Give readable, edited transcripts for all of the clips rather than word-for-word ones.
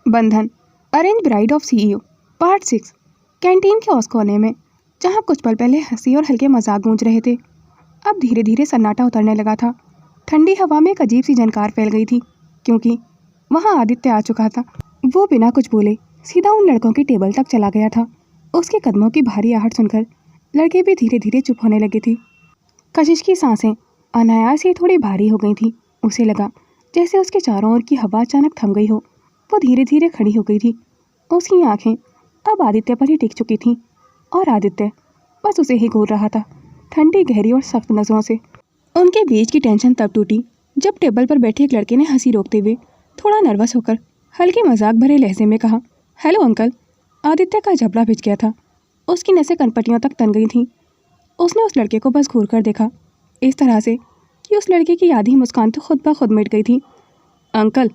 बंधन arrange bride of CEO part 6। Canteen के उस कोने में जहाँ कुछ पल पहले हंसी और हल्के मजाक गूंज रहे थे, अब धीरे धीरे सन्नाटा उतरने लगा था। ठंडी हवा में एक अजीब सी झनकार फैल गई थी, क्योंकि वहाँ आदित्य आ चुका था। वो बिना कुछ बोले सीधा उन लड़कों की टेबल तक चला गया था। उसके कदमों की भारी आहट सुनकर लड़के भी धीरे धीरे चुप होने लगे थे। कशिश की सांसें अनायास ही थोड़ी भारी हो गई थी। उसे लगा जैसे उसके चारों ओर की हवा अचानक थम गई हो। वो धीरे धीरे खड़ी हो गई थी। उसकी आंखें अब आदित्य पर ही टिक चुकी थीं और आदित्य बस उसे ही घूर रहा था, ठंडी गहरी और सख्त नजरों से। उनके बीच की टेंशन तब टूटी जब टेबल पर बैठे एक लड़के ने हंसी रोकते हुए थोड़ा नर्वस होकर हल्के मजाक भरे लहजे में कहा, हेलो अंकल। आदित्य का जबड़ा भिज गया था। उसकी नसें कनपटियों तक तन गई थीं। उसने उस लड़के को बस घूर कर देखा, इस तरह से कि उस लड़के की आधी मुस्कान तो खुद ब खुद मिट गई थी। अंकल।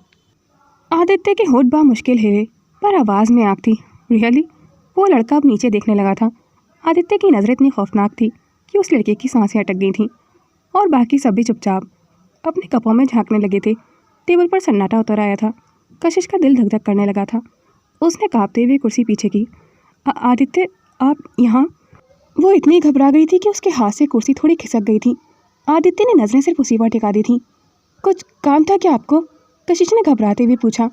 आदित्य के होठ बा मुश्किल हिले, पर आवाज़ में आग थी। रियली? वो लड़का अब नीचे देखने लगा था। आदित्य की नज़र इतनी खौफनाक थी कि उस लड़के की सांसें अटक गई थीं और बाकी सब भी चुपचाप अपने कपों में झांकने लगे थे। टेबल पर सन्नाटा उतर आया था। कशिश का दिल धक धक करने लगा था। उसने कांपते हुए कुर्सी पीछे की। आदित्य, आप यहाँ? वो इतनी घबरा गई थी कि उसके हाथ से कुर्सी थोड़ी खिसक गई थी। आदित्य ने नज़रें सिर्फ उसी पर टिका दी थी। कुछ काम था क्या आपको? कशिश ने घबराते हुए पूछा।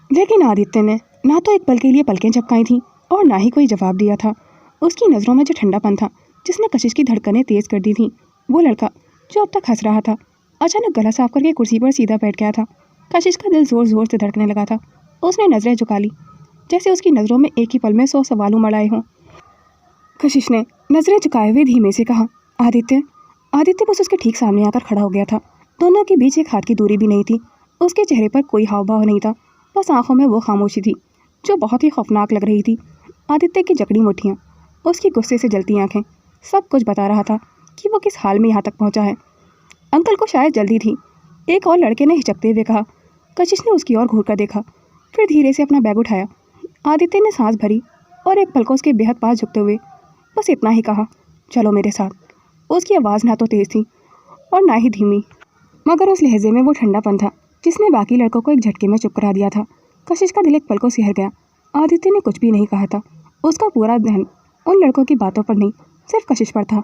लेकिन आदित्य ने ना तो एक पल के लिए पलकें झपकाई थीं और ना ही कोई जवाब दिया था। उसकी नज़रों में जो ठंडापन था जिसने कशिश की धड़कनें तेज़ कर दी थीं। वो लड़का जो अब तक हंस रहा था अचानक गला साफ करके कुर्सी पर सीधा बैठ गया था। कशिश का दिल ज़ोर ज़ोर से धड़कने लगा था। उसने नज़रें झुका ली, जैसे उसकी नज़रों में एक ही पल में 100 सवाल उमड़ आए हों। कशिश ने नज़रें झुकाए हुए धीमे से कहा, आदित्य। आदित्य बस उसके ठीक सामने आकर खड़ा हो गया था। दोनों के बीच एक हाथ की दूरी भी नहीं थी। उसके चेहरे पर कोई हाव भाव नहीं था, बस आंखों में वो खामोशी थी जो बहुत ही खौफनाक लग रही थी। आदित्य की जकड़ी मुट्ठियाँ, उसकी गुस्से से जलती आंखें, सब कुछ बता रहा था कि वो किस हाल में यहाँ तक पहुँचा है। अंकल को शायद जल्दी थी, एक और लड़के ने हिचकते हुए कहा। कशिश ने उसकी ओर घूर कर देखा, फिर धीरे से अपना बैग उठाया। आदित्य ने सांस भरी और एक पल को उसके बेहद पास झुकते हुए बस इतना ही कहा, चलो मेरे साथ। उसकी आवाज़ ना तो तेज़ थी और ना ही धीमी, मगर उस लहजे में वो ठंडापन था जिसने बाकी लड़कों को एक झटके में चुप करा दिया था। कशिश का दिल एक पल को सिहर गया। आदित्य ने कुछ भी नहीं कहा था। उसका पूरा ध्यान उन लड़कों की बातों पर नहीं, सिर्फ कशिश पर था।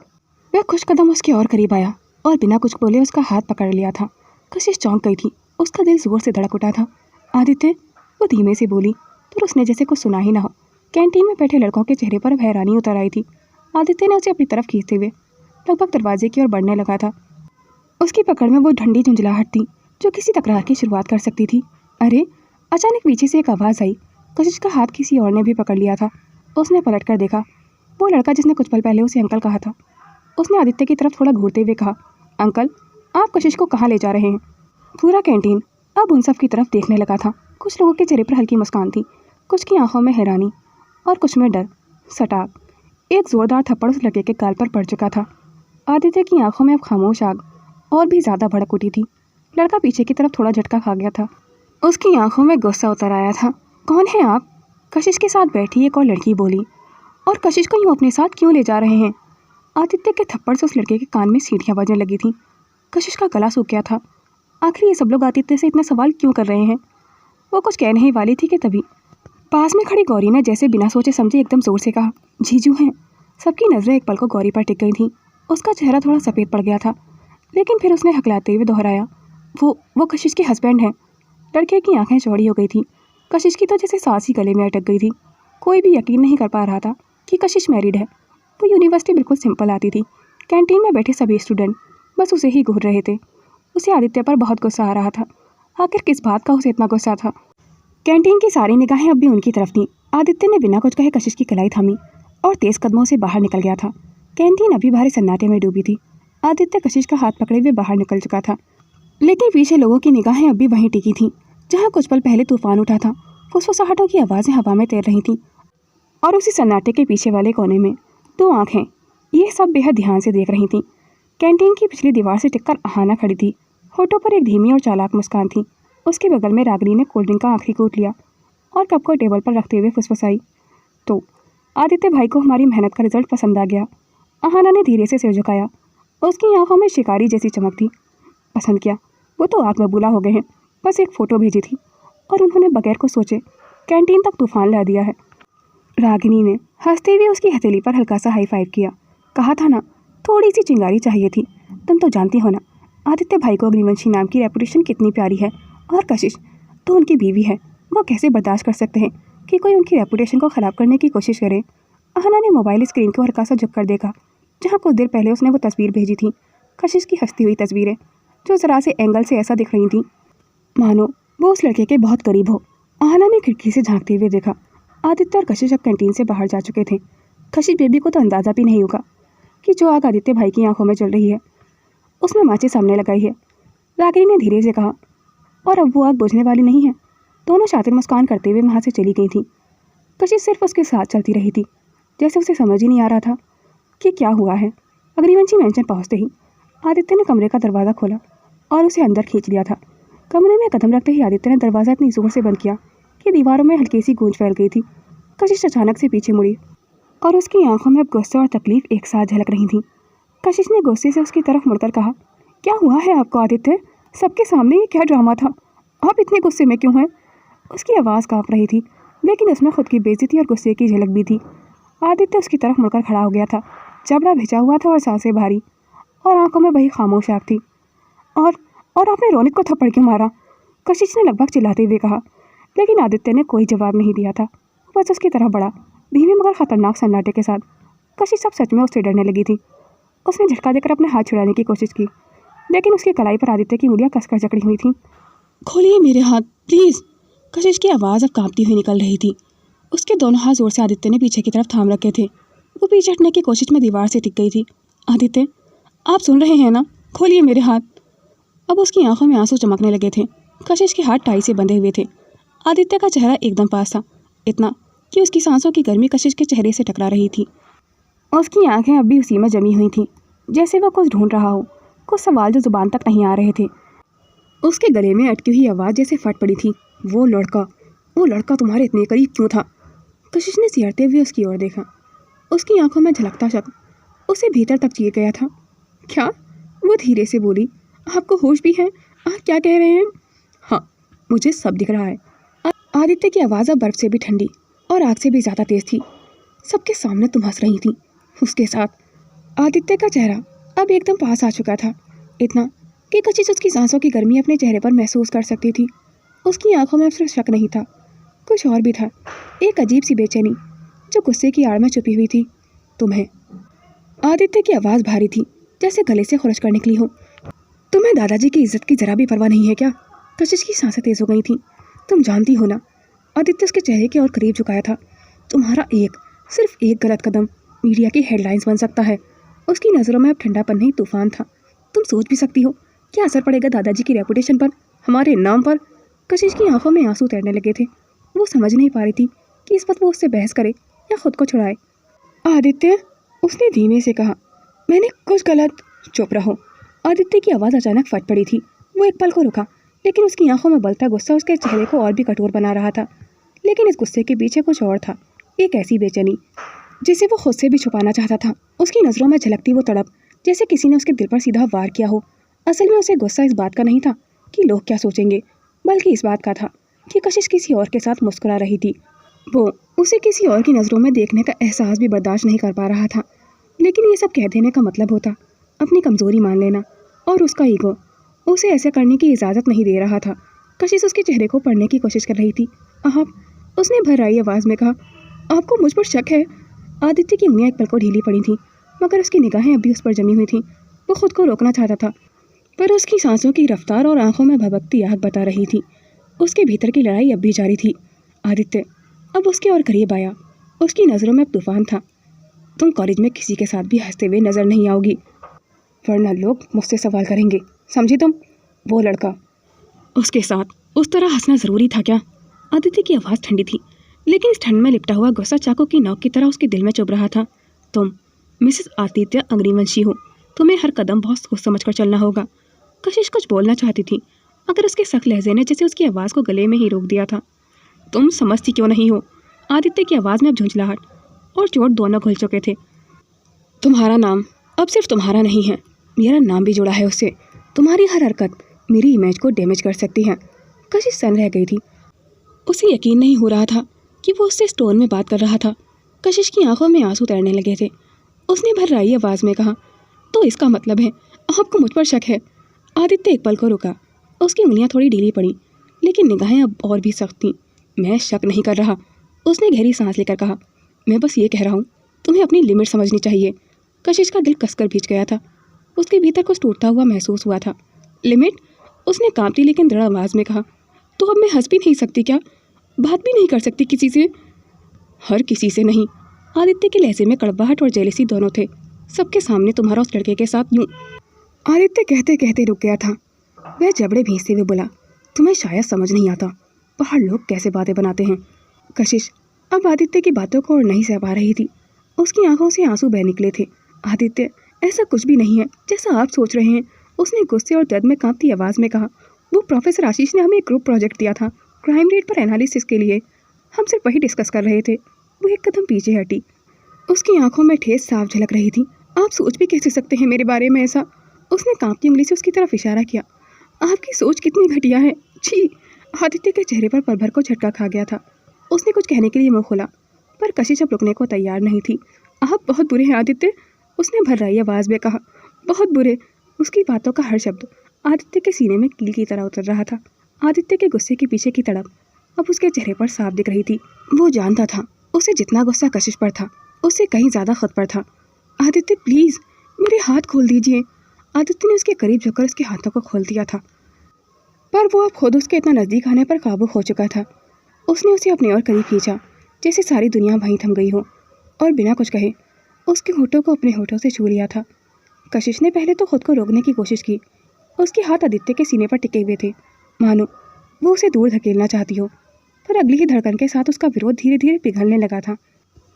वह कुछ कदम उसके और करीब आया और बिना कुछ बोले उसका हाथ पकड़ लिया था। कशिश चौंक गई थी। उसका दिल जोर से धड़क उठा था। आदित्य, वो धीमे से बोली, पर उसने जैसे कुछ सुना ही ना हो। कैंटीन में बैठे लड़कों के चेहरे पर हैरानी उतर आई थी। आदित्य ने उसे अपनी तरफ खींचते हुए लगभग दरवाजे की ओर बढ़ने लगा था। उसकी पकड़ में वो ठंडी झुंझलाहट थी जो किसी तकरार की शुरुआत कर सकती थी। अरे! अचानक पीछे से एक आवाज़ आई। कशिश का हाथ किसी और ने भी पकड़ लिया था। उसने पलट कर देखा, वो लड़का जिसने कुछ पल पहले उसे अंकल कहा था। उसने आदित्य की तरफ थोड़ा घूरते हुए कहा, अंकल, आप कशिश को कहाँ ले जा रहे हैं? पूरा कैंटीन अब उन सब की तरफ देखने लगा था। कुछ लोगों के चेहरे पर हल्की मुस्कान थी, कुछ की आंखों में हैरानी और कुछ में डर। सटाक एक ज़ोरदार थप्पड़ उस लड़के के गाल पर पड़ चुका था। आदित्य की आंखों में अब खामोश आग और भी ज़्यादा भड़क उठी थी। लड़का पीछे की तरफ थोड़ा झटका खा गया था। उसकी आंखों में गुस्सा उतर आया था। कौन है आप? कशिश के साथ बैठी एक और लड़की बोली। और कशिश को यूँ अपने साथ क्यों ले जा रहे हैं? आदित्य के थप्पड़ से उस लड़के के कान में सीटियाँ बजने लगी थीं। कशिश का गला सूख गया था। आखिर ये सब लोग आदित्य से इतने सवाल क्यों कर रहे हैं? वो कुछ कहने ही वाली थी कि तभी पास में खड़ी गौरी ने जैसे बिना सोचे समझे एकदम जोर से कहा, जीजू हैं। सबकी नज़रें एक पल को गौरी पर टिक गई थीं। उसका चेहरा थोड़ा सफ़ेद पड़ गया था, लेकिन फिर उसने हकलाते हुए दोहराया, वो कशिश के हस्बैंड हैं। लड़के की आंखें चौड़ी हो गई थी। कशिश की तो जैसे सांस ही गले में अटक गई थी। कोई भी यकीन नहीं कर पा रहा था कि कशिश मैरिड है। वो यूनिवर्सिटी बिल्कुल सिंपल आती थी। कैंटीन में बैठे सभी स्टूडेंट बस उसे ही घूर रहे थे। उसे आदित्य पर बहुत गुस्सा आ रहा था। आखिर किस बात का उसे इतना गुस्सा था? कैंटीन की सारी निगाहें अब भी उनकी तरफ थीं। आदित्य ने बिना कुछ कहे कशिश की कलाई थामी और तेज़ कदमों से बाहर निकल गया था। कैंटीन अभी भारी सन्नाटे में डूबी थी। आदित्य कशिश का हाथ पकड़े हुए बाहर निकल चुका था, लेकिन पीछे लोगों की निगाहें अब भी वहीं टिकी थीं जहाँ कुछ पल पहले तूफान उठा था। फुसफुसाहटों की आवाज़ें हवा में तैर रही थीं और उसी सन्नाटे के पीछे वाले कोने में 2 आँखें ये सब बेहद ध्यान से देख रही थीं। कैंटीन की पिछली दीवार से टिककर आहाना खड़ी थी। होठों पर एक धीमी और चालाक मुस्कान थी। उसके बगल में रागिनी ने कोल्ड ड्रिंक का आखिरी घूंट लिया और कप को टेबल पर रखते हुए फुसफुसाई, तो आदित्य भाई को हमारी मेहनत का रिजल्ट पसंद आ गया। आहाना ने धीरे से सिर झुकाया। उसकी आंखों में शिकारी जैसी चमक थी। पसंद किया? वो तो आग बबूला हो गए हैं। बस एक फ़ोटो भेजी थी और उन्होंने बगैर कुछ सोचे कैंटीन तक तूफान ला दिया है। रागिनी ने हंसते हुए उसकी हथेली पर हल्का सा हाई फाइव किया। कहा था ना, थोड़ी सी चिंगारी चाहिए थी। तुम तो जानती हो ना आदित्य भाई को अग्निवंशी नाम की रेपुटेशन कितनी प्यारी है, और कशिश तो उनकी बीवी है। वो कैसे बर्दाश्त कर सकते हैं कि कोई उनकी रेपुटेशन को ख़राब करने की कोशिश करे। आहना ने मोबाइल स्क्रीन को हल्का सा झुक कर देखा, जहाँ कुछ देर पहले उसने वो तस्वीर भेजी थी, कशिश की हंसती हुई तस्वीरें, जो ज़रा से एंगल से ऐसा दिख रही थी मानो वो उस लड़के के बहुत करीब हो। आहना ने खिड़की से झांकते हुए देखा, आदित्य और कशिश अब कैंटीन से बाहर जा चुके थे। कशिश बेबी को तो अंदाज़ा भी नहीं होगा कि जो आग आदित्य भाई की आंखों में चल रही है उसमें माचिस सामने लगाई है। रागिनी ने धीरे से कहा, और अब वो आग बुझने वाली नहीं है। दोनों शातिर मुस्कान करते हुए वहाँ से चली गई थी। कशिश सिर्फ उसके साथ चलती रही थी, जैसे उसे समझ ही नहीं आ रहा था कि क्या हुआ है। अग्निवंशी मैंशन पहुँचते ही आदित्य ने कमरे का दरवाज़ा खोला और उसे अंदर खींच लिया था। कमरे में कदम रखते ही आदित्य ने दरवाज़ा इतनी जोर से बंद किया कि दीवारों में हल्की सी गूंज फैल गई थी। कशिश अचानक से पीछे मुड़ी और उसकी आंखों में अब गुस्सा और तकलीफ एक साथ झलक रही थी। कशिश ने गुस्से से उसकी तरफ मुड़कर कहा, क्या हुआ है आपको आदित्य? सबके सामने ये क्या ड्रामा था? आप इतने गुस्से में क्यों हैं? उसकी आवाज़ काँप रही थी, लेकिन उसमें खुद की बेइज्जती और गुस्से की झलक भी थी। आदित्य उसकी तरफ मुड़कर खड़ा हो गया था, जबड़ा भिजा हुआ था और सांसें भारी, और आंखों में वही खामोश आग थी। और आपने रोनित को थप्पड़ क्यों मारा? कशिश ने लगभग चिल्लाते हुए कहा, लेकिन आदित्य ने कोई जवाब नहीं दिया था। बस उसकी तरफ बढ़ा, धीमे मगर खतरनाक सन्नाटे के साथ। कशिश अब सच में उससे डरने लगी थी। उसने झटका देकर अपने हाथ छुड़ाने की कोशिश की, लेकिन उसकी कलाई पर आदित्य की उंगलियां कसकर जकड़ी हुई थीं। खोलिए मेरे हाथ प्लीज़। कशिश की आवाज़ अब कांपती हुई निकल रही थी। उसके दोनों हाथ जोर से आदित्य ने पीछे की तरफ थाम रखे थे। वो पीछे हटने की कोशिश में दीवार से टिक गई थी। आदित्य, आप सुन रहे हैं ना? खोलिए मेरे हाथ। अब उसकी आंखों में आंसू चमकने लगे थे। कशिश के हाथ टाई से बंधे हुए थे। आदित्य का चेहरा एकदम पास था, इतना कि उसकी सांसों की गर्मी कशिश के चेहरे से टकरा रही थी। उसकी आंखें अब भी उसी में जमी हुई थीं, जैसे वह कुछ ढूंढ रहा हो, कुछ सवाल जो जुबान तक नहीं आ रहे थे। उसके गले में अटकी हुई आवाज़ जैसे फट पड़ी थी, वो लड़का तुम्हारे इतने करीब क्यों था? कशिश ने सिहरते हुए उसकी ओर देखा। उसकी आंखों में झलकता शक उसे भीतर तक चीर गया था। क्या? वो धीरे से बोली, आपको होश भी है? आप क्या कह रहे हैं? हाँ, मुझे सब दिख रहा है। आदित्य की आवाज़ अब बर्फ से भी ठंडी और आग से भी ज़्यादा तेज थी। सबके सामने तुम हंस रही थी उसके साथ। आदित्य का चेहरा अब एकदम पास आ चुका था, इतना कि कशिश उसकी सांसों की गर्मी अपने चेहरे पर महसूस कर सकती थी। उसकी आंखों में अब सिर्फ शक नहीं था, कुछ और भी था, एक अजीब सी बेचैनी जो गुस्से की आड़ में छुपी हुई थी। तुम्हें? आदित्य की आवाज़ भारी थी, जैसे गले से खुरच कर निकली हो। तुम्हें दादाजी की इज्जत की जरा भी परवाह नहीं है क्या? कशिश की सांसें तेज हो गई थीं। तुम जानती हो ना, आदित्य उसके चेहरे के और करीब झुकाया था, तुम्हारा सिर्फ एक गलत कदम मीडिया की हेडलाइंस बन सकता है। उसकी नज़रों में अब ठंडापन नहीं तूफान था। तुम सोच भी सकती हो क्या असर पड़ेगा दादाजी की रेपुटेशन पर, हमारे नाम पर? कशिश की आंखों में आंसू तैरने लगे थे। वो समझ नहीं पा रही थी कि इस वक्त वो उससे बहस करे या खुद को छुड़ाए। आदित्य, उसने धीमे से कहा, मैंने कुछ गलत। चुप रहो। आदित्य की आवाज़ अचानक फट पड़ी थी। वो एक पल को रुका, लेकिन उसकी आंखों में बलता गुस्सा उसके चेहरे को और भी कठोर बना रहा था। लेकिन इस गुस्से के पीछे कुछ और था, एक ऐसी बेचैनी जिसे वो खुद से भी छुपाना चाहता था। उसकी नज़रों में झलकती वो तड़प, जैसे किसी ने उसके दिल पर सीधा वार किया हो। असल में उसे गुस्सा इस बात का नहीं था कि लोग क्या सोचेंगे, बल्कि इस बात का था कि कशिश किसी और के साथ मुस्कुरा रही थी। वो उसे किसी और की नज़रों में देखने का एहसास भी बर्दाश्त नहीं कर पा रहा था। लेकिन ये सब कह देने का मतलब होता अपनी कमज़ोरी मान लेना, और उसका ईगो उसे ऐसा करने की इजाज़त नहीं दे रहा था। कशिश उसके चेहरे को पढ़ने की कोशिश कर रही थी। आप, उसने भर्राई आवाज़ में कहा, आपको मुझ पर शक है? आदित्य की उंगलियां एक पल को ढीली पड़ी थीं, मगर उसकी निगाहें अभी उस पर जमी हुई थीं। वो खुद को रोकना चाहता था, पर उसकी सांसों की रफ्तार और आंखों में भभकती आग बता रही थी। उसके भीतर की लड़ाई अब भी जारी थी। आदित्य अब उसके और करीब आया। उसकी नज़रों में अब तूफान था। तुम कॉलेज में किसी के साथ भी हंसते हुए नज़र नहीं आओगी, वरना लोग मुझसे सवाल करेंगे, समझी तुम? वो लड़का, उसके साथ उस तरह हंसना ज़रूरी था क्या? आदित्य की आवाज़ ठंडी थी, लेकिन इस ठंड में लिपटा हुआ गुस्सा चाकू की नोक की तरह उसके दिल में चुभ रहा था। तुम मिसेस आदित्य अग्निवंशी हो, तुम्हें हर कदम बहुत सोच समझ कर चलना होगा। कशिश कुछ बोलना चाहती थी, मगर उसके सख्त लहजे ने जैसे उसकी आवाज़ को गले में ही रोक दिया था। तुम समझती क्यों नहीं हो? आदित्य की आवाज़ में अब झुंझलाहट और चोट दोनों घुल चुके थे। तुम्हारा नाम अब सिर्फ तुम्हारा नहीं है, मेरा नाम भी जुड़ा है उससे। तुम्हारी हर हरकत मेरी इमेज को डैमेज कर सकती है। कशिश सन रह गई थी। उसे यकीन नहीं हो रहा था कि वो उससे स्टोन में बात कर रहा था। कशिश की आंखों में आंसू तैरने लगे थे। उसने भर्राई आवाज़ में कहा, तो इसका मतलब है आपको मुझ पर शक है? आदित्य एक पल को रुका। उसकी उंगलियां थोड़ी ढीली पड़ी, लेकिन निगाहें अब और भी सख्त थीं। मैं शक नहीं कर रहा, उसने गहरी सांस लेकर कहा। मैं बस ये कह रहा हूँ, तुम्हें अपनी लिमिट समझनी चाहिए। कशिश का दिल कसकर भींच गया था। उसके भीतर कुछ टूटता हुआ महसूस हुआ था। लिमिट? उसने कांपती लेकिन दृढ़ आवाज़ में कहा। तो अब मैं हंस भी नहीं सकती क्या? बात भी नहीं कर सकती किसी से? हर किसी से नहीं। आदित्य के लहजे में कड़वाहट और जेलसी दोनों थे। सबके सामने तुम्हारा उस लड़के के साथ यूं। आदित्य कहते कहते रुक गया था। वह जबड़े भींचते हुए बोला, तुम्हें शायद समझ नहीं आता बाहर लोग कैसे बातें बनाते हैं। कशिश अब आदित्य की बातों को और नहीं सह पा रही थी। उसकी आंखों से आंसू बह निकले थे। आदित्य, ऐसा कुछ भी नहीं है जैसा आप सोच रहे हैं, उसने गुस्से और दर्द में कांपती आवाज़ में कहा। वो प्रोफेसर आशीष ने हमें एक ग्रुप प्रोजेक्ट दिया था क्राइम रेट पर एनालिसिस के लिए। हम सिर्फ वही डिस्कस कर रहे थे। वो एक कदम पीछे हटी। उसकी आंखों में ठेस साफ झलक रही थी। आप सोच भी कैसे सकते हैं मेरे बारे में ऐसा? उसने कांपती उंगली से उसकी तरफ इशारा किया। आपकी सोच कितनी घटिया है, छी। आदित्य के चेहरे पर पल भर को झटका खा गया था। उसने कुछ कहने के लिए मुंह खोला, पर कशिश अब रुकने को तैयार नहीं थी। आप बहुत बुरे हैं आदित्य, उसने भर्राई आवाज़ में कहा। बहुत बुरे। उसकी बातों का हर शब्द आदित्य के सीने में कील की तरह उतर रहा था। आदित्य के गुस्से के पीछे की तड़प अब उसके चेहरे पर साफ दिख रही थी। वो जानता था उसे जितना गुस्सा कशिश पर था, उससे कहीं ज़्यादा खुद पर था। आदित्य प्लीज़ मेरे हाथ खोल दीजिए। आदित्य ने उसके करीब झुककर उसके हाथों को खोल दिया था, पर वो अब खुद उसके इतना नज़दीक आने पर काबू हो चुका था। उसने उसे अपने और करीब खींचा, जैसे सारी दुनिया वहीं थम गई हो, और बिना कुछ कहे उसके होठों को अपने होठों से छू लिया था। कशिश ने पहले तो खुद को रोकने की कोशिश की। उसके हाथ आदित्य के सीने पर टिके हुए थे, मानो वो उसे दूर धकेलना चाहती हो, पर अगली ही धड़कन के साथ उसका विरोध धीरे धीरे पिघलने लगा था।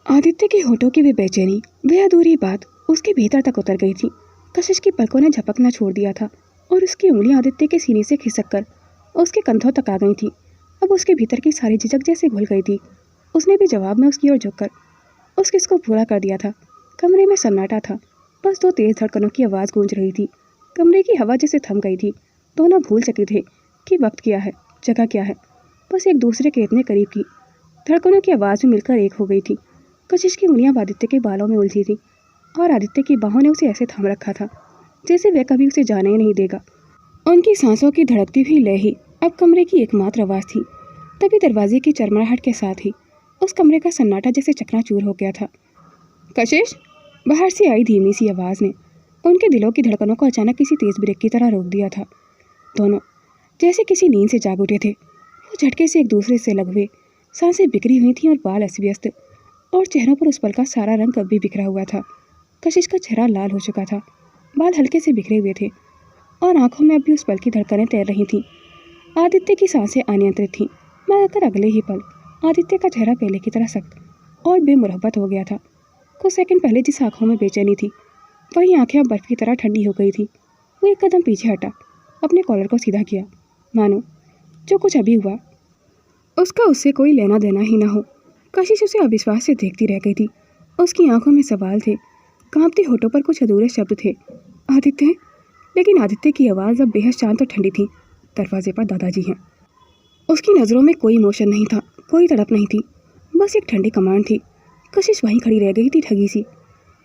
आदित्य के होठों की वे बेचैनी, वह अधूरी बात उसके भीतर तक उतर गई थी। कशिश की पलकों ने झपकना छोड़ दिया था और उसकी उंगलियां आदित्य के सीने से खिसक कर उसके कंधों तक आ गई थी। अब उसके भीतर की सारी झिझक जैसे घुल गई थी। उसने भी जवाब में उसकी ओर झुककर उस किस को पूरा कर दिया था। कमरे में सन्नाटा था, बस दो तेज धड़कनों की आवाज़ गूंज रही थी। कमरे की हवा जैसे थम गई थी। दोनों भूल चुके थे कि वक्त क्या है, जगह क्या है। बस एक दूसरे के इतने करीब की धड़कनों की आवाज़ में मिलकर एक हो गई थी। कशिश की उंगलियां आदित्य के बालों में उलझी थी और आदित्य की बाहों ने उसे ऐसे थाम रखा था जैसे वह कभी उसे जाने ही नहीं देगा। उनकी सांसों की धड़कती हुई लय ही अब कमरे की एकमात्र आवाज़ थी। तभी दरवाजे की चरमराहट के साथ ही उस कमरे का सन्नाटा जैसे चकनाचूर हो गया था। कशिश, बाहर से आई धीमी सी आवाज़ ने उनके दिलों की धड़कनों को अचानक किसी तेज़ ब्रेक की तरह रोक दिया था। दोनों जैसे किसी नींद से जाग उठे थे। वो झटके से एक दूसरे से लग हुए, सांसें बिखरी हुई थीं और बाल अस्त व्यस्त, और चेहरों पर उस पल का सारा रंग अब भी बिखरा हुआ था। कशिश का चेहरा लाल हो चुका था, बाल हल्के से बिखरे हुए थे और आंखों में अब भी उस पल की धड़कनें तैर रही थीं। आदित्य की सांसें अनियंत्रित थीं, मगर अगले ही पल आदित्य का चेहरा पहले की तरह सख्त और बेमुरहबत हो गया था। कुछ सेकंड पहले जिस आंखों में बेचैनी थी, वही आंखें अब बर्फ की तरह ठंडी हो गई थी। वो एक कदम पीछे हटा, अपने कॉलर को सीधा किया, मानो जो कुछ अभी हुआ उसका उससे कोई लेना देना ही ना हो। कशिश उसे अविश्वास से देखती रह गई थी। उसकी आंखों में सवाल थे, कांपते होठों पर कुछ अधूरे शब्द थे। आदित्य, लेकिन आदित्य की आवाज़ अब बेहद शांत और ठंडी थी। दरवाजे पर दादाजी हैं। उसकी नज़रों में कोई इमोशन नहीं था, कोई तड़प नहीं थी, बस एक ठंडी कमांड थी। कशिश वहीं खड़ी रह गई थी, ठगी सी।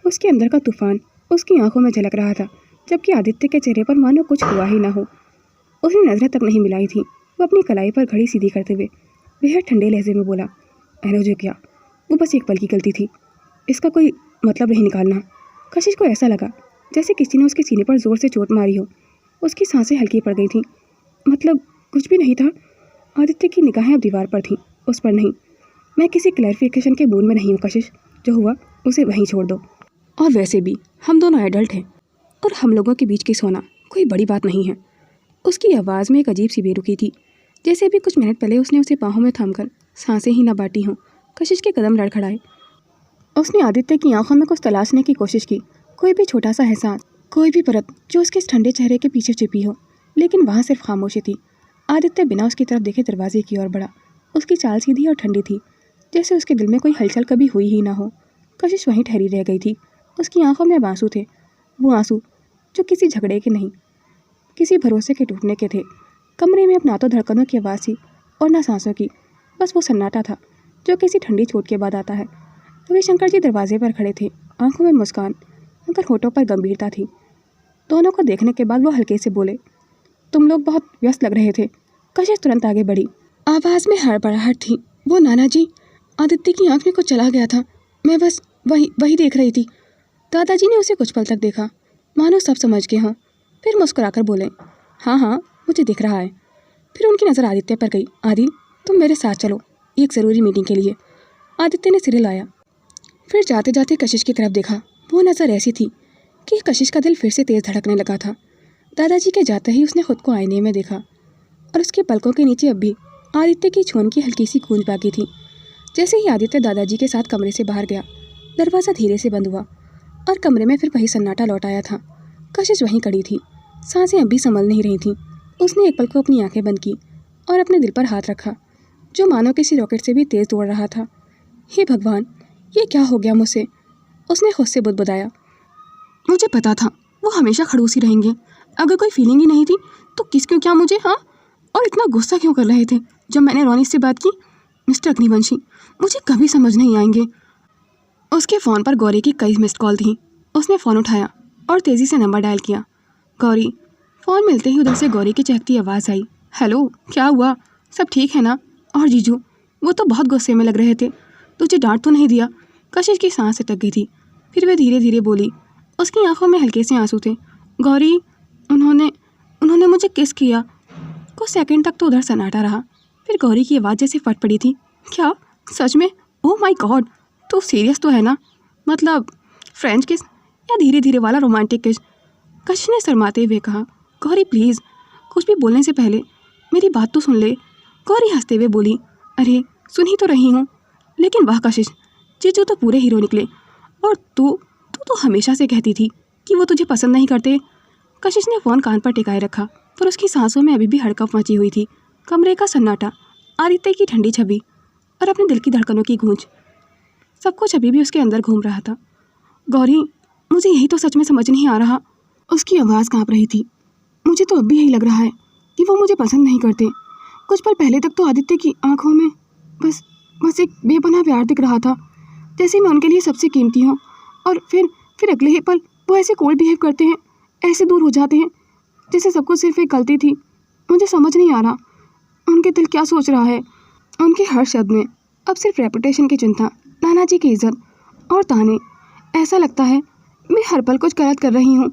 उसके अंदर का तूफान उसकी आंखों में झलक रहा था, जबकि आदित्य के चेहरे पर मानो कुछ हुआ ही ना हो। उसने नजरें तक नहीं मिलाई थी। वो अपनी कलाई पर घड़ी सीधी करते हुए बेहद ठंडे लहजे में बोला, मैंने जो किया वो बस एक पल की गलती थी, इसका कोई मतलब नहीं निकालना। कशिश को ऐसा लगा जैसे किसी ने उसके सीने पर जोर से चोट मारी हो। उसकी सांसें हल्की पड़ गई थीं। मतलब कुछ भी नहीं था। आदित्य की निगाहें अब दीवार पर थीं, उस पर नहीं। मैं किसी क्लैरिफिकेशन के मूड में नहीं हूँ कशिश, जो हुआ उसे वहीं छोड़ दो। और वैसे भी हम दोनों एडल्ट हैं और हम लोगों के बीच की सोना कोई बड़ी बात नहीं है। उसकी आवाज़ में एक अजीब सी बेरुखी थी, जैसे अभी कुछ मिनट पहले उसने उसे बाहों में थामकर सांसें ही ना बांटी हों। कशिश के कदम लड़खड़ाए। उसने आदित्य की आंखों में कुछ तलाशने की कोशिश की, कोई भी छोटा सा एहसास, कोई भी परत जो उसके ठंडे चेहरे के पीछे छिपी हो, लेकिन वहाँ सिर्फ खामोशी थी। आदित्य बिना उसकी तरफ देखे दरवाजे की ओर बढ़ा। उसकी चाल सीधी और ठंडी थी, जैसे उसके दिल में कोई हलचल कभी हुई ही ना हो। कशिश वहीं ठहरी रह गई थी। उसकी आंखों में आंसू थे, वो आंसू जो किसी झगड़े के नहीं, किसी भरोसे के टूटने के थे। कमरे में अब ना तो धड़कनों की आवाज़ थी और ना सांसों की, बस वो सन्नाटा था जो किसी ठंडी चोट के बाद आता है। रविशंकर जी दरवाजे पर खड़े थे, आंखों में मुस्कान मगर होठों पर गंभीरता थी। दोनों को देखने के बाद वो हल्के से बोले, तुम लोग बहुत व्यस्त लग रहे थे। कशिश तुरंत आगे बढ़ी, आवाज़ में हड़बड़ाहट थी। वो नाना जी, आदित्य की आंख में कुछ चला गया था, मैं बस वही देख रही थी। दादाजी ने उसे कुछ पल तक देखा, मानो सब समझ गए हों, फिर मुस्कुराकर बोले, हाँ हाँ मुझे दिख रहा है। फिर उनकी नज़र आदित्य पर गई। आदि, तुम मेरे साथ चलो, एक ज़रूरी मीटिंग के लिए। आदित्य ने सिर हिलाया, फिर जाते जाते कशिश की तरफ देखा। वो नज़र ऐसी थी कि कशिश का दिल फिर से तेज़ धड़कने लगा था। दादाजी के जाते ही उसने खुद को आईने में देखा और उसके पलकों के नीचे अब भी आदित्य की छून की हल्की सी गूंज बाकी थी। जैसे ही आदित्य दादाजी के साथ कमरे से बाहर गया, दरवाज़ा धीरे से बंद हुआ और कमरे में फिर वही सन्नाटा लौट आया था। कशिश वहीं खड़ी थी, सांसें अब भी संभल नहीं रही थीं। उसने एक पल को अपनी आंखें बंद की और अपने दिल पर हाथ रखा, जो मानो किसी रॉकेट से भी तेज़ दौड़ रहा था। हे भगवान, ये क्या हो गया मुझसे? उसने खुद से बुदबुदाया। मुझे पता था वो हमेशा खड़ूसी रहेंगे। अगर कोई फीलिंग ही नहीं थी तो किसको क्या मुझे, हाँ? और इतना गुस्सा क्यों कर रहे थे जब मैंने रोनी से बात की? मिस्टर अग्निवंशी, मुझे कभी समझ नहीं आएंगे। उसके फ़ोन पर गौरी की कई मिस्ड कॉल थी। उसने फ़ोन उठाया और तेज़ी से नंबर डायल किया। गौरी। फ़ोन मिलते ही उधर से गौरी की चहकती आवाज़ आई, हेलो, क्या हुआ? सब ठीक है ना? और जीजू, वो तो बहुत गुस्से में लग रहे थे। तुझे डांट तो नहीं दिया? कशिश की सांस अटक गई थी, फिर वह धीरे धीरे बोली। उसकी आंखों में हल्के से आंसू थे। गौरी, उन्होंने मुझे किस किया। कुछ सेकंड तक तो उधर सन्नाटा रहा, फिर गौरी की आवाज़ जैसे फट पड़ी थी। क्या? सच में? ओह माय गॉड, तू सीरियस तो है ना? मतलब फ्रेंच किस या धीरे धीरे वाला रोमांटिक किस? कशिश ने शर्माते हुए कहा। गौरी प्लीज़, कुछ भी बोलने से पहले मेरी बात तो सुन ले। गौरी हंसते हुए बोली, अरे सुन ही तो रही हूँ। लेकिन वाह कशिश, जीजू तो पूरे हीरो निकले। और तू तो हमेशा से कहती थी कि वो तुझे पसंद नहीं करते। कशिश ने फ़ोन कान पर टिकाए रखा, पर उसकी सांसों में अभी भी हड़कंप मची हुई थी। कमरे का सन्नाटा, आदित्य की ठंडी छवि और अपने दिल की धड़कनों की गूंज, सब कुछ अभी भी उसके अंदर घूम रहा था। गौरी, मुझे यही तो सच में समझ नहीं आ रहा। उसकी आवाज़ काँप रही थी। मुझे तो अब भी यही लग रहा है कि वो मुझे पसंद नहीं करते। कुछ पल पहले तक तो आदित्य की आंखों में बस एक बेपनाह प्यार दिख रहा था, जैसे मैं उनके लिए सबसे कीमती हूँ। और फिर अगले ही पल वो ऐसे कोल्ड बिहेव करते हैं, ऐसे दूर हो जाते हैं, जैसे सब कुछ सिर्फ एक गलती थी। मुझे समझ नहीं आ रहा उनके दिल क्या सोच रहा है। उनके हर शब्द में अब सिर्फ रेपुटेशन की चिंता, नाना जी की इज्जत और ताने। ऐसा लगता है मैं हर पल कुछ गलत कर रही हूँ।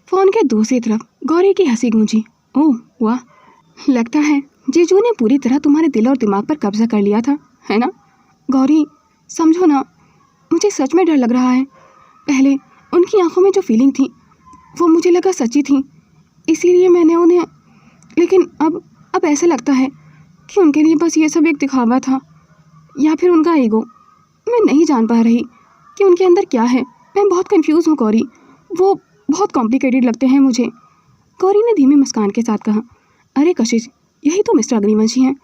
फ़ोन के दूसरी तरफ गौरी की हंसी गूंजी। ओह वाह, लगता है जीजू ने पूरी तरह तुम्हारे दिल और दिमाग पर कब्जा कर लिया था, है ना? गौरी समझो ना, मुझे सच में डर लग रहा है। पहले उनकी आंखों में जो फीलिंग थी वो मुझे लगा सच्ची थी, इसीलिए मैंने उन्हें, लेकिन अब ऐसा लगता है कि उनके लिए बस ये सब एक दिखावा था, या फिर उनका ईगो। मैं नहीं जान पा रही कि उनके अंदर क्या है। मैं बहुत कंफ्यूज हूँ गौरी, वो बहुत कॉम्प्लिकेटेड लगते हैं मुझे। गौरी ने धीमी मुस्कान के साथ कहा। अरे कशिश, यही तो मिस्टर अग्निवंशी हैं।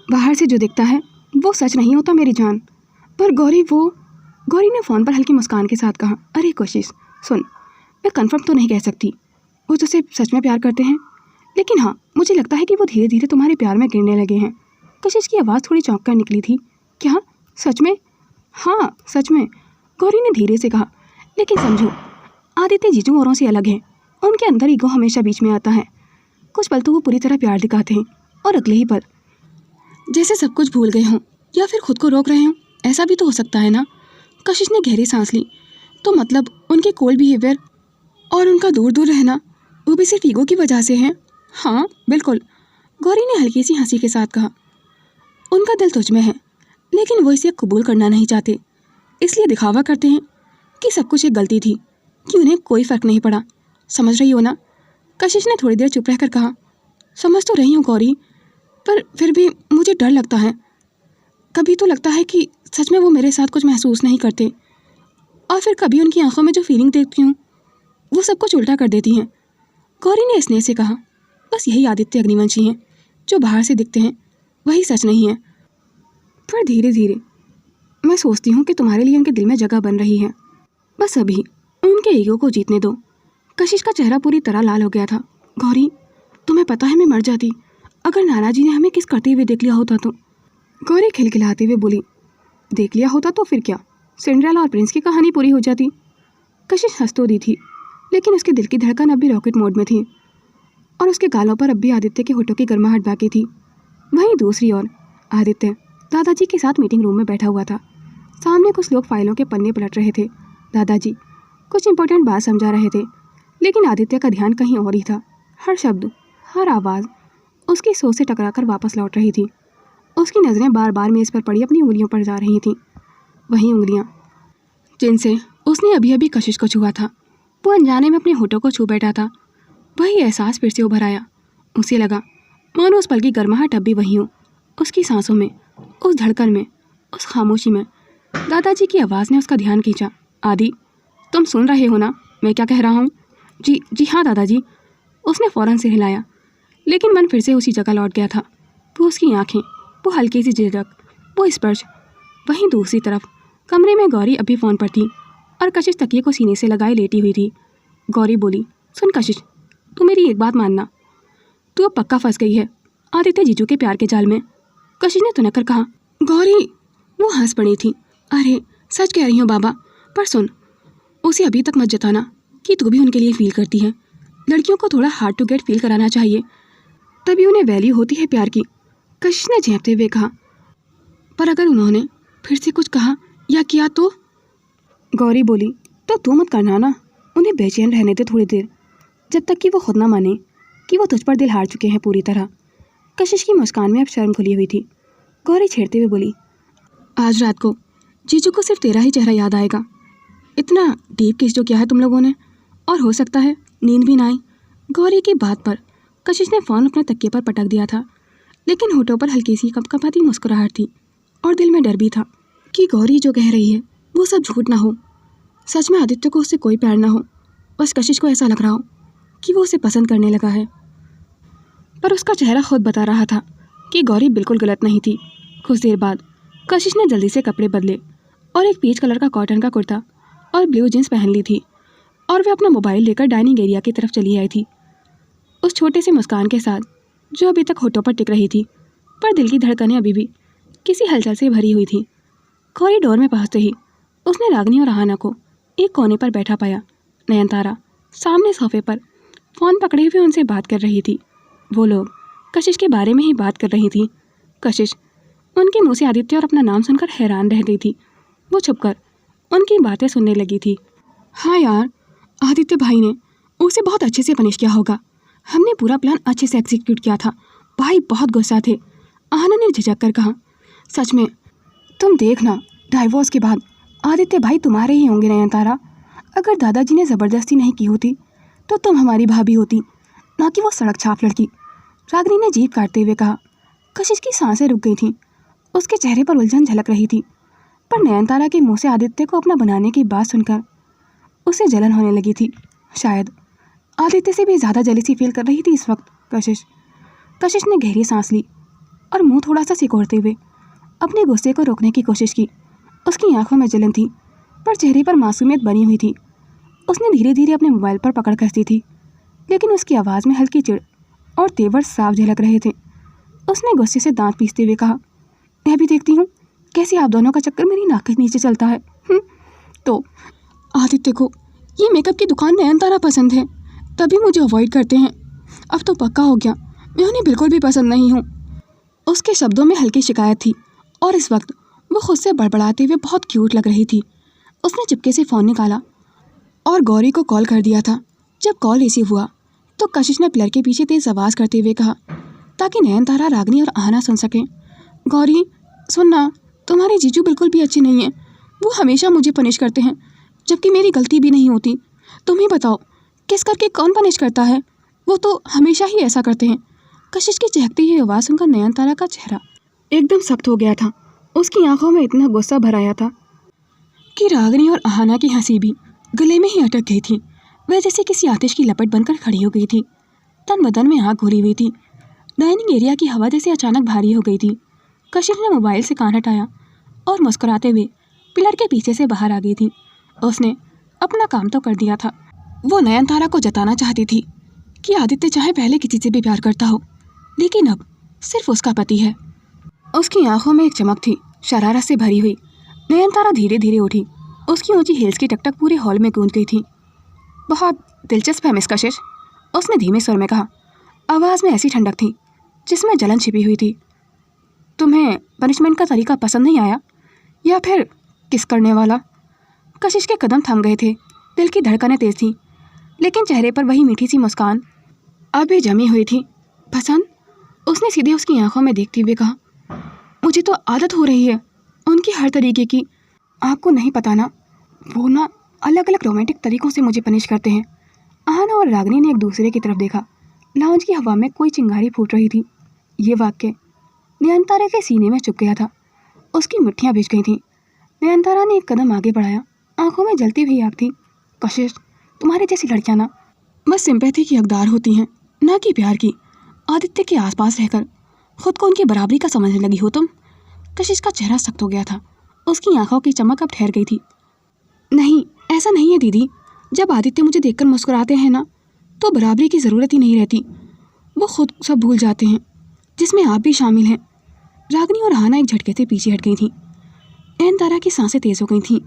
बाहर से जो दिखता है वो सच नहीं होता मेरी जान। पर गौरी ने फ़ोन पर हल्की मुस्कान के साथ कहा। अरे कशिश सुन, मैं कन्फर्म तो नहीं कह सकती वो तुझसे सच में प्यार करते हैं, लेकिन हाँ, मुझे लगता है कि वो धीरे धीरे तुम्हारे प्यार में गिरने लगे हैं। कशिश की आवाज़ थोड़ी चौंक कर निकली थी। क्या सच में? हाँ सच में, गौरी ने धीरे से कहा। लेकिन समझो, आदित्य जीजू औरों से अलग हैं। उनके अंदर ईगो हमेशा बीच में आता है। कुछ पल तो वो पूरी तरह प्यार दिखाते हैं और अगले ही पल जैसे सब कुछ भूल गए हों या फिर खुद को रोक रहे हों। ऐसा भी तो हो सकता है ना? कशिश ने गहरी सांस ली। तो मतलब उनके कोल्ड बिहेवियर और उनका दूर दूर रहना वो भी सिर्फ ईगो की वजह से है? हाँ बिल्कुल, गौरी ने हल्की सी हंसी के साथ कहा। उनका दिल तुझ में है, लेकिन वो इसे कबूल करना नहीं चाहते, इसलिए दिखावा करते हैं कि सब कुछ एक गलती थी, कि उन्हें कोई फ़र्क नहीं पड़ा। समझ रही हो ना? कशिश ने थोड़ी देर चुप रहकर कहा। समझ तो रही हूँ गौरी, पर फिर भी मुझे डर लगता है। कभी तो लगता है कि सच में वो मेरे साथ कुछ महसूस नहीं करते, और फिर कभी उनकी आंखों में जो फीलिंग देखती हूँ वो सब कुछ उल्टा कर देती हैं। गौरी ने स्नेह से कहा। बस यही आदित्य अग्निवंशी हैं, जो बाहर से दिखते हैं वही सच नहीं है। पर धीरे धीरे मैं सोचती हूँ कि तुम्हारे लिए उनके दिल में जगह बन रही है। बस अभी उनके ईगो को जीतने दो। कशिश का चेहरा पूरी तरह लाल हो गया था। गौरी, तुम्हें पता है मैं मर जाती अगर नाना जी ने हमें किस करते हुए देख लिया होता तो। गौरी खिलखिलाते हुए बोली, देख लिया होता तो फिर क्या, सिंड्रेला और प्रिंस की कहानी पूरी हो जाती। कशिश हंस तो दी थी, लेकिन उसके दिल की धड़कन अब भी रॉकेट मोड में थी और उसके गालों पर अब भी आदित्य के होठों की गर्माहट बाकी थी। वहीं दूसरी ओर आदित्य दादाजी के साथ मीटिंग रूम में बैठा हुआ था। सामने कुछ लोग फाइलों के पन्ने पलट रहे थे। दादाजी कुछ इंपॉर्टेंट बात समझा रहे थे, लेकिन आदित्य का ध्यान कहीं और ही था। हर शब्द, हर आवाज़ उसकी सोच से टकराकर वापस लौट रही थी। उसकी नज़रें बार बार मेज़ पर पड़ी अपनी उंगलियों पर जा रही थीं। वही उंगलियां जिनसे उसने अभी अभी कशिश को छुआ था, वो अनजाने में अपने होठों को छू बैठा था। वही एहसास फिर से उभर आया। उसे लगा मानो उस पल की गर्माहट अब भी वही हो, उसकी सांसों में, उस धड़कन में, उस खामोशी में। दादाजी की आवाज़ ने उसका ध्यान खींचा। आदि, तुम सुन रहे हो ना मैं क्या कह रहा हूँ? जी जी हाँ दादाजी। उसने फ़ौरन से हिलाया, लेकिन मन फिर से उसी जगह लौट गया था। वो उसकी आंखें, वो हल्की सी झिझक, वो स्पर्श। वहीं दूसरी तरफ कमरे में गौरी अभी फ़ोन पर थी और कशिश तकिए को सीने से लगाए लेटी हुई थी। गौरी बोली, सुन कशिश, तू मेरी एक बात मानना, तू अब पक्का फंस गई है आदित्य जीजू के प्यार के जाल में। कशिश ने तुनक कर कहा। गौरी वो हंस पड़ी थी। अरे सच कह रही हूँ बाबा, पर सुन, उसे अभी तक मत जताना कि तू भी उनके लिए फील करती है। लड़कियों को थोड़ा हार्ड टू गेट फील कराना चाहिए, तभी उन्हें वैल्यू होती है प्यार की। कशिश ने झेंपते हुए कहा। पर अगर उन्होंने फिर से कुछ कहा या किया तो? गौरी बोली, तो तू मत करना ना, उन्हें बेचैन रहने दे थोड़ी देर, जब तक कि वो खुद ना माने कि वो तुझ पर दिल हार चुके हैं पूरी तरह। कशिश की मुस्कान में अब शर्म खुली हुई थी। गौरी छेड़ते हुए बोली, आज रात को जीजू को सिर्फ तेरा ही चेहरा याद आएगा। इतना डीप किस जो किया है तुम लोगों ने, और हो सकता है नींद भी ना आई। गौरी की बात पर कशिश ने फ़ोन अपने तकिए पर पटक दिया था, लेकिन होठों पर हल्की सी कपकपाती मुस्कुराहट थी और दिल में डर भी था कि गौरी जो कह रही है वो सब झूठ ना हो। सच में आदित्य को उससे कोई प्यार ना हो, बस कशिश को ऐसा लग रहा हो कि वो उसे पसंद करने लगा है। पर उसका चेहरा खुद बता रहा था कि गौरी बिल्कुल गलत नहीं थी। कुछ देर बाद कशिश ने जल्दी से कपड़े बदले और एक पीच कलर का कॉटन का कुर्ता और ब्लू जींस पहन ली थी और वे अपना मोबाइल लेकर डाइनिंग एरिया की तरफ चली आई थी, उस छोटे से मुस्कान के साथ जो अभी तक होठों पर टिक रही थी, पर दिल की धड़कनें अभी भी किसी हलचल से भरी हुई थी। कॉरिडोर में पहुंचते ही उसने रागनी और आहाना को एक कोने पर बैठा पाया। नयनतारा सामने सोफे पर फ़ोन पकड़े हुए उनसे बात कर रही थी। वो लोग कशिश के बारे में ही बात कर रही थी। कशिश उनके मुंह से आदित्य और अपना नाम सुनकर हैरान रह गई थी। वो छुपकर उनकी बातें सुनने लगी थी। हाँ यार, आदित्य भाई ने उसे बहुत अच्छे से पनिश किया होगा। हमने पूरा प्लान अच्छे से एग्जीक्यूट किया था। भाई बहुत गुस्सा थे। आहाना ने झिझक कर कहा। सच में तुम देखना, डाइवोर्स के बाद आदित्य भाई तुम्हारे ही होंगे नयनतारा। अगर दादाजी ने ज़बरदस्ती नहीं की होती तो तुम हमारी भाभी होती, ना कि वो सड़क छाप लड़की। रागिनी ने जीभ काटते हुए कहा। कशिश की सांसें रुक गई थीं। उसके चेहरे पर उलझन झलक रही थी, पर नयनतारा के मुंह से आदित्य को अपना बनाने की बात सुनकर उसे जलन होने लगी थी। शायद आदित्य से भी ज़्यादा जलीसी फील कर रही थी इस वक्त कशिश ने गहरी सांस ली और मुंह थोड़ा सा सिकोड़ते हुए अपने गुस्से को रोकने की कोशिश की। उसकी आंखों में जलन थी, पर चेहरे पर मासूमियत बनी हुई थी। उसने धीरे धीरे अपने मोबाइल पर पकड़ कसती थी, लेकिन उसकी आवाज़ में हल्की चिढ़ और तेवर साफ झलक रहे थे। उसने गुस्से से दांत पीसते हुए कहा, मैं भी देखती हूँ कैसे आप दोनों का चक्कर मेरी नाक के नीचे चलता है। तो आदित्य को ये मेकअप की दुकान नयनतारा पसंद है, तभी मुझे अवॉइड करते हैं। अब तो पक्का हो गया, मैं उन्हें बिल्कुल भी पसंद नहीं हूँ। उसके शब्दों में हल्की शिकायत थी और इस वक्त वो खुद से बड़बड़ाते हुए बहुत क्यूट लग रही थी। उसने चुपके से फ़ोन निकाला और गौरी को कॉल कर दिया था। जब कॉल रिसीव हुआ तो कशिश ने पिलर के पीछे तेज आवाज़ करते हुए कहा, ताकि नयनतारा, रागिनी और आहाना सुन सकें। गौरी सुनना, तुम्हारे जीजू बिल्कुल भी अच्छे नहीं हैं। वो हमेशा मुझे पनिश करते हैं, जबकि मेरी गलती भी नहीं होती। तुम ही बताओ किस करके कौन पनिश करता है? वो तो हमेशा ही ऐसा करते हैं। कशिश की चहकती हुई आवाज़ सुनकर नयनतारा का चेहरा एकदम सख्त हो गया था। उसकी आंखों में इतना गुस्सा भर आया था कि रागिनी और आहाना की हंसी भी गले में ही अटक गई थी। वह जैसे किसी आतिश की लपट बनकर खड़ी हो गई थी। तन बदन में आग घुली हुई थी। डाइनिंग एरिया की हवा जैसे अचानक भारी हो गई थी। कशिश ने मोबाइल से कान हटाया और मुस्कुराते हुए पिलर के पीछे से बाहर आ गई थी। उसने अपना काम तो कर दिया था। वो नयनतारा को जताना चाहती थी कि आदित्य चाहे पहले किसी से भी प्यार करता हो, लेकिन अब सिर्फ उसका पति है। उसकी आंखों में एक चमक थी, शरारत से भरी हुई। नयनतारा धीरे धीरे उठी। उसकी ऊंची हील्स की टकटक पूरे हॉल में गूंज गई थी। बहुत दिलचस्प है मिस कशिश, उसने धीमे स्वर में कहा। आवाज़ में ऐसी ठंडक थी जिसमें जलन छिपी हुई थी। तुम्हें पनिशमेंट का तरीका पसंद नहीं आया, या फिर किस करने वाला? कशिश के कदम थम गए थे, दिल की धड़कनें तेज थीं, लेकिन चेहरे पर वही मीठी सी मुस्कान अभी जमी हुई थी। पसंद? उसने सीधे उसकी आंखों में देखते हुए कहा। मुझे तो आदत हो रही है उनकी हर तरीके की। आपको नहीं पता ना, वो ना अलग अलग रोमांटिक तरीक़ों से मुझे पनिश करते हैं। आहना और रागिनी ने एक दूसरे की तरफ देखा। लाउंज की हवा में कोई चिंगारी फूट रही थी। ये वाक्य नयनतारा के सीने में चुभ गया था। उसकी मुट्ठियाँ भिज गई थीं। नयनतारा ने एक कदम आगे बढ़ाया, आंखों में जलती हुई आग थी। कशिश, तुम्हारी जैसी लड़कियां ना बस सिंपैथी की हकदार होती हैं, ना कि प्यार की। आदित्य के आसपास रहकर खुद को उनकी बराबरी का समझने लगी हो तुम। कशिश का चेहरा सख्त हो गया था। उसकी आंखों की चमक अब ठहर गई थी। नहीं, ऐसा नहीं है दीदी। जब आदित्य मुझे देखकर मुस्कुराते हैं ना, तो बराबरी की ज़रूरत ही नहीं रहती। वो खुद सब भूल जाते हैं, जिसमें आप भी शामिल हैं। रागिनी और आहना एक झटके से पीछे हट गई थीं। नयनतारा की सांसें तेज हो गई थीं।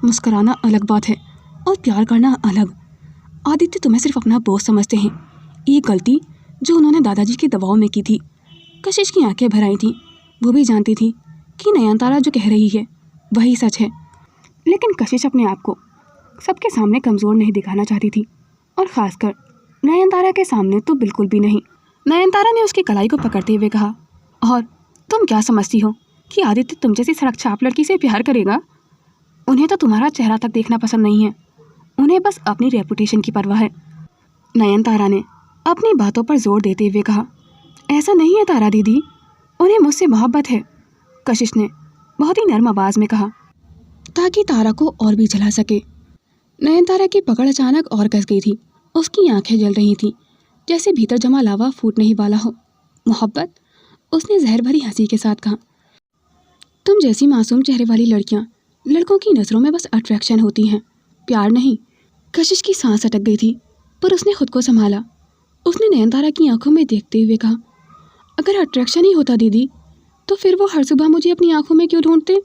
मुस्कुराना अलग बात है और प्यार करना अलग। आदित्य तुम्हें सिर्फ अपना बोझ समझते हैं। ये गलती जो उन्होंने दादाजी के दबाव में की थी। कशिश की आंखें भर आई थीं। वो भी जानती थी कि नयनतारा जो कह रही है वही सच है, लेकिन कशिश अपने आप को सबके सामने कमज़ोर नहीं दिखाना चाहती थी, और ख़ासकर नयनतारा के सामने तो बिल्कुल भी नहीं। नयनतारा ने उसकी कलाई को पकड़ते हुए कहा, और तुम क्या समझती हो कि आदित्य तुम जैसी सड़क छाप लड़की से प्यार करेगा? उन्हें तो तुम्हारा चेहरा तक देखना पसंद नहीं है। उन्हें बस अपनी रेपुटेशन की परवाह है। नयनतारा ने अपनी बातों पर जोर देते हुए कहा। ऐसा नहीं है तारा दीदी, उन्हें मुझसे मोहब्बत है। कशिश ने बहुत ही नर्म आवाज़ में कहा, ताकि तारा को और भी जला सके। नयनतारा की पकड़ अचानक और कस गई थी। उसकी आंखें जल रही थीं, जैसे भीतर जमा लावा फूटने ही वाला हो। मोहब्बत? उसने जहर भरी हंसी के साथ कहा। तुम जैसी मासूम चेहरे वाली लड़कियां लड़कों की नज़रों में बस अट्रैक्शन होती हैं, प्यार नहीं। कशिश की सांस अटक गई थी, पर उसने खुद को संभाला। उसने नयनतारा की आंखों में देखते हुए कहा, अगर अट्रैक्शन ही होता दीदी, तो फिर वो हर सुबह मुझे अपनी आंखों में क्यों ढूंढते?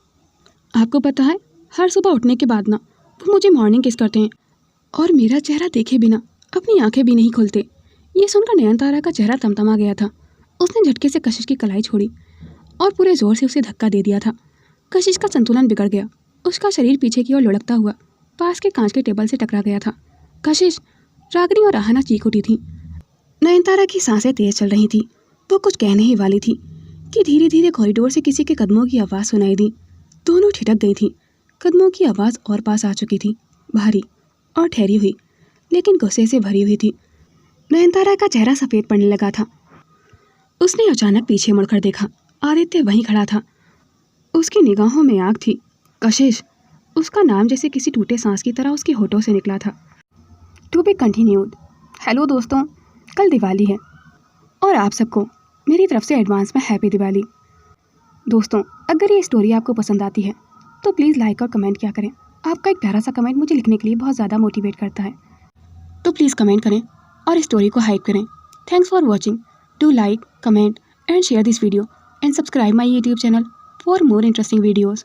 आपको पता है, हर सुबह उठने के बाद ना वो मुझे मॉर्निंग किस करते हैं, और मेरा चेहरा देखे बिना अपनी आंखें भी नहीं खोलते। ये सुनकर नयनतारा का चेहरा तमतमा गया था। उसने झटके से कशिश की कलाई छोड़ी और पूरे जोर से उसे धक्का दे दिया था। कशिश का संतुलन बिगड़ गया। उसका शरीर पीछे की ओर लुढ़कता हुआ पास के कांच के टेबल से टकरा गया था। कशिश! रागिनी और आहना चीख उठी थी। नयनतारा की सांसें तेज चल रही थी। वो कुछ कहने ही वाली थी कि धीरे धीरे कॉरिडोर से किसी के कदमों की आवाज़ सुनाई दी। दोनों ठिठक गई थीं। कदमों की आवाज़ और पास आ चुकी थी, भारी और ठहरी हुई, लेकिन गुस्से से भरी हुई थी। नयनतारा का चेहरा सफ़ेद पड़ने लगा था। उसने अचानक पीछे मुड़कर देखा। आदित्य वहीं खड़ा था। उसकी निगाहों में आग थी। कशिश! उसका नाम जैसे किसी टूटे सांस की तरह उसके होठों से निकला था। To be continued. हेलो दोस्तों, कल दिवाली है और आप सबको मेरी तरफ से एडवांस में हैप्पी दिवाली। दोस्तों, अगर ये स्टोरी आपको पसंद आती है तो प्लीज़ लाइक और कमेंट किया करें। आपका एक प्यारा सा कमेंट मुझे लिखने के लिए बहुत ज़्यादा मोटिवेट करता है, तो प्लीज़ कमेंट करें और इस स्टोरी को हाइप करें। Thanks for watching. Do like, comment and share this video and subscribe my YouTube channel for more interesting videos.